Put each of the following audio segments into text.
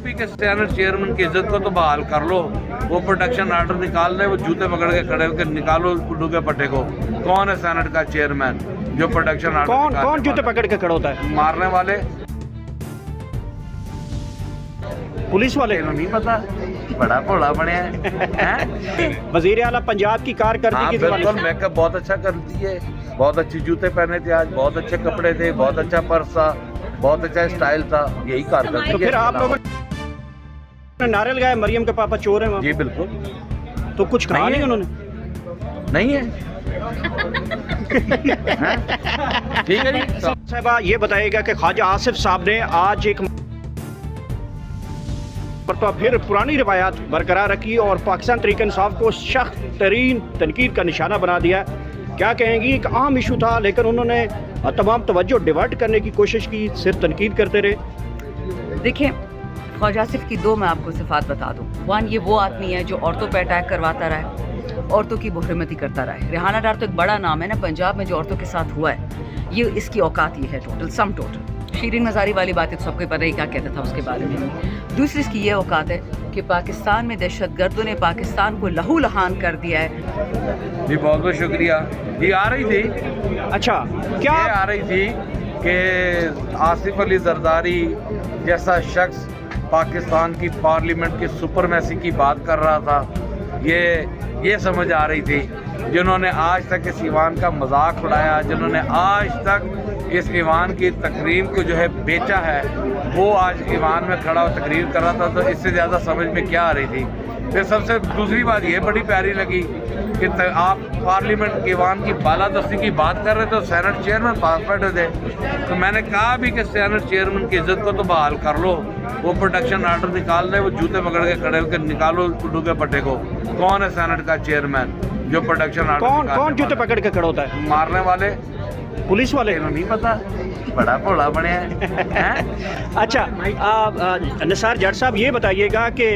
अभी के senate chairman की इज्जत को तो बहाल कर लो। वो प्रोटेक्शन ऑर्डर निकाल रहे, वो जूते पकड़ के खड़े होकर निकालो उल्लू के पट्टे को। कौन है सेनेट का चेयरमैन जो प्रोटेक्शन ऑर्डर? कौन जूते पकड़ के खड़ा होता है? मारने वाले पुलिस वाले? नहीं पता, बड़ा भोला बने हैं। वजीर आला पंजाब की कारकर्दगी की बिल्कुल, मेकअप बहुत अच्छा करती है, बहुत अच्छे जूते पहने थे आज, बहुत अच्छे कपड़े थे, बहुत अच्छा पर्स था, बहुत अच्छा स्टाइल था, यही कारकर्दगी। तो फिर आप लोगों ने नारे लगाए मरियम के पापा चोर हैं? जी बिल्कुल। तो कुछ कहा नहीं उन्होंने? नहीं है। ठीक है जी। साहबा ये बताइएगा कि ख्वाजा आसिफ साहब ने आज एक तो फिर पुरानी रवायात बरकरार रखी और पाकिस्तान तहरीक इंसाफ को सख्त तरीन तनकीद का निशाना बना दिया। क्या कहेंगी, एक अहम इशू था लेकिन उन्होंने तमाम तवज्जो डिवर्ट करने की कोशिश की, सिर्फ तनकीद करते रहे। देखिए, ख्वाजा आसिफ की दो मैं आपको सिफात बता दूं। वन, ये वो आदमी है जो औरतों पर अटैक करवाता रहा है, औरतों की बुहरमती करता रहा है। रिहाना डार तो एक बड़ा नाम है ना पंजाब में जो औरतों के साथ हुआ है, ये इसकी औकात ये है total sum total. Shireen Mazari वाली बातें तो सबको पता ही क्या कहता था उसके बारे में। दूसरी इसकी ये औकात है कि पाकिस्तान में दहशतगर्दों ने पाकिस्तान को लहू लहान कर दिया है। जी बहुत बहुत शुक्रिया। ये आ रही थी, अच्छा क्या आ रही थी कि आसिफ अली जरदारी जैसा शख्स पाकिस्तान की पार्लियामेंट की सुपरमेसी की बात कर रहा था, ये समझ आ रही थी। जिन्होंने आज तक इस ईवान का मजाक उड़ाया, जिन्होंने आज तक इस ईवान की तकरीम को जो है बेचा है, वो आज ईवान में खड़ा और तकरीर कर रहा था। तो इससे ज़्यादा समझ में क्या आ रही थी? फिर सबसे दूसरी बात ये बड़ी प्यारी लगी कि आप पार्लियामेंट ईवान की बालादस्ती की बात कर रहे थे, तो सेनेट चेयरमैन पास बैठे थे। तो मैंने कहा भी कि सेनेट चेयरमैन की इज्जत को तो बहाल कर लो। वो प्रोटेक्शन ऑर्डर निकाल रहे, वो जूते पकड़ के खड़े होकर निकालो उल्लू के पट्टे को। कौन है सेनेट का चेयरमैन जो प्रोटेक्शन ऑर्डर? कौन जूते पकड़ के खड़ा होता है? मारने वाले पुलिस वाले? नहीं पता, बड़ा भोला बने हैं। अच्छा, निसार जट साहब ये बताइएगा कि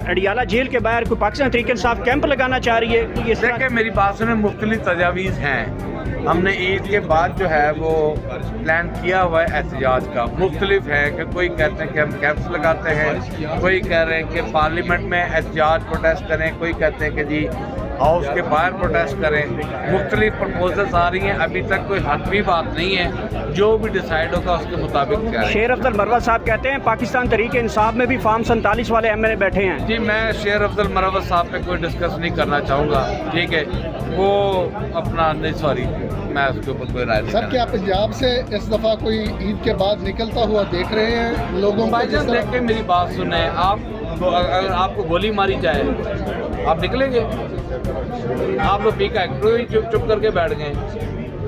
अडियाला जेल के बाहर कोई पाकिस्तान तहरीक इंसाफ कैंप लगाना चाह रही है? देखिए मेरी बात सुने, मुख्तलिफ तजावीज़ हैं। हमने ईद के बाद जो है वो प्लान किया हुआ है एहतजाज का। मुख्तलिफ है कि कोई कहते हैं कि हम कैंप्स लगाते हैं, कोई कह रहे हैं कि पार्लियामेंट में एहतजाज प्रोटेस्ट करें, कोई कहते हैं कि जी हाउस के बाहर प्रोटेस्ट करें। मुख्तलिफ प्रपोजल्स आ रही हैं, अभी तक कोई हतमी बात नहीं है। जो भी डिसाइड होगा उसके मुताबिक करें। शेर अफजल मरवत साहब कहते हैं पाकिस्तान तहरीक इंसाफ में भी फार्म 47 वाले MLA बैठे हैं। जी मैं शेर अफजल मरवत साहब पे कोई डिस्कस नहीं करना चाहूँगा, ठीक है? वो अपना नहीं, सॉरी, मैं उसके ऊपर कोई राय नहीं। सर क्या पंजाब से इस दफ़ा कोई ईद के बाद निकलता हुआ देख रहे हैं लोगों को? भाईजान देख के मेरी बात सुने, अगर आपको गोली मारी जाए आप निकलेंगे? आप लोग पी का एक्टर ही चुप करके बैठ गए।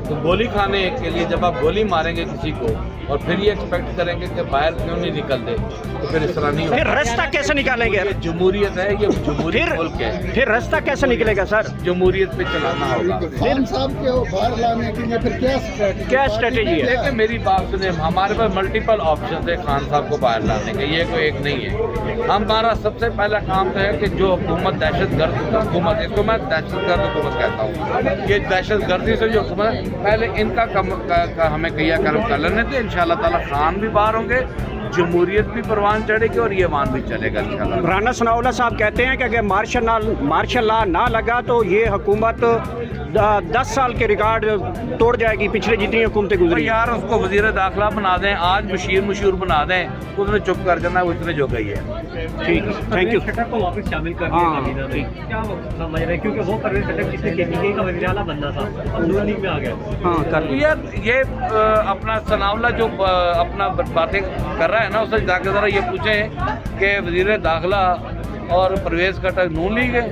तो गोली खाने के लिए जब आप गोली मारेंगे किसी को और फिर ये एक्सपेक्ट करेंगे कि बाहर क्यों नहीं निकलते, तो फिर इस तरह नहीं फिर होगा। रास्ता कैसे निकालेंगे? ये जमहूरियत है, ये जमहूरियत मुल्क है। फिर रास्ता कैसे निकलेगा सर? जमहूरियत पे चलाना होगा। खान साहब को बाहर लाने के लिए फिर क्या स्ट्रेटेजी है? देखिए मेरी बात सुने, हमारे पास मल्टीपल ऑप्शन है खान साहब को बाहर लाने के, ये कोई एक नहीं है। हमारा सबसे पहला काम तो है कि जो हुकूमत दहशतगर्द हुकूमत, इसको मैं दहशतगर्द हुकूमत कहता हूँ, ये दहशतगर्दी से जो हुकूमत, पहले इनका हमें क्रियाक्रम कर लेने थे। इंशाल्लाह ताला खान भी बाहर होंगे, जमहूरियत भी परवान चढ़ेगी और ये मान भी चलेगा इंशाल्लाह। राना सनाउल्लाह साहब कहते हैं कि अगर मार्शल लॉ ना लगा तो ये हुकूमत 10 साल के रिकॉर्ड तोड़ जाएगी, पिछले जितनी हुकूमतें गुजरी। यार उसको वजीर दाखिला बना दें, आज मशहूर बना दें, उसने चुप कर जाना, वो इतने जो गई है। ठीक है, थैंक यू। को वापस शामिल कर दिया काबीना में, क्या समझ रहे हैं? क्योंकि वो परवेज खट्टर जिसने KPK का वज़ीर आला बनना था, अब नून लीग में आ गया। हाँ कर यार ये अपना सनाउल्लाह जो अपना बातें कर रहा है ना, उससे जाकर ज़रा ये पूछें कि वज़ीर दाखिला और परवेज़ खट्टर नून लीग है।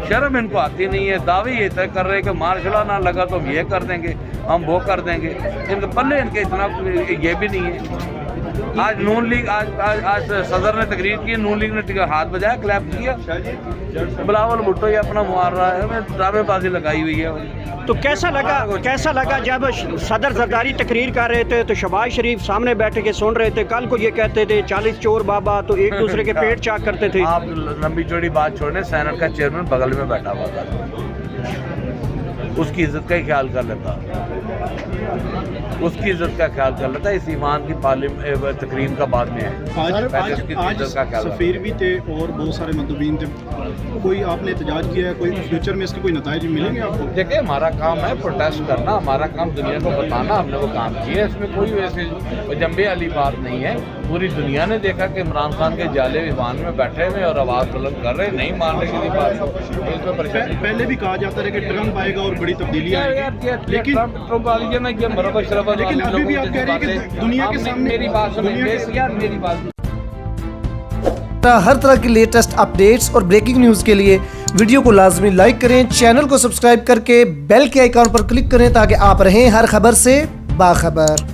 शर्म इनको आती नहीं है। दावे ये तय कर रहे हैं कि मार्शल लॉ ना लगा तो हम ये कर देंगे, हम वो कर देंगे। इनके पल्ले इनके इतना ये भी नहीं है। आज नून लीग आज सदर ने तकरीर की, नून लीग ने हाथ बजाया, क्लैप किया। बिलावल भुट्टो ये अपना मार रहा है, ड्रामेबाजी लगाई हुई है। तो कैसा लगा जब सदर जरदारी तकरीर कर रहे थे तो शहबाज शरीफ सामने बैठ के सुन रहे थे? कल को ये कहते थे 40 चोर बाबा, तो एक दूसरे के पेट चाक करते थे। आप लंबी चौड़ी बात छोड़ने, सेनेट का चेयरमैन बगल में बैठा हुआ था, उसकी इज्जत का ही ख्याल कर लेता। उसकी इज्जत का ख्याल कर लेता है। इस ईमान की तकरीम का बाद में है। पहले उसकी इज्जत का ख्याल सफ़ीर भी थे और बहुत सारे मंदूबीन थे, कोई आपने एहतजाज किया है, कोई फ्यूचर में इसके कोई नताइज मिलेंगे आपको? देखिए, हमारा काम है प्रोटेस्ट करना, हमारा काम दुनिया को बताना, हमने वो काम किया है। इसमें कोई वैसे जंबे वाली बात नहीं है। पूरी दुनिया ने देखा कि इमरान खान के जाले विमान में बैठे हुए और आवाज़ बुलंद कर रहे, नहीं मान रहे किसी बात को। इसमें परेशानी पहले भी कहा जाता है कि ट्रम्प आएगा और बड़ी तब्दीली आएगी, लेकिन ट्रम्प आ लीजिए ना, ये मरहबा शरबा लेकिन अभी भी आप कह रहे हैं कि दुनिया के सामने मेरी बात सुनिए यार, मेरी बात हर तरह की लेटेस्ट अपडेट्स और ब्रेकिंग न्यूज़ के लिए वीडियो को लाजमी लाइक करें, चैनल को सब्सक्राइब करके बेल के आइकॉन पर क्लिक करें ताकि आप रहें हर खबर से बाखबर।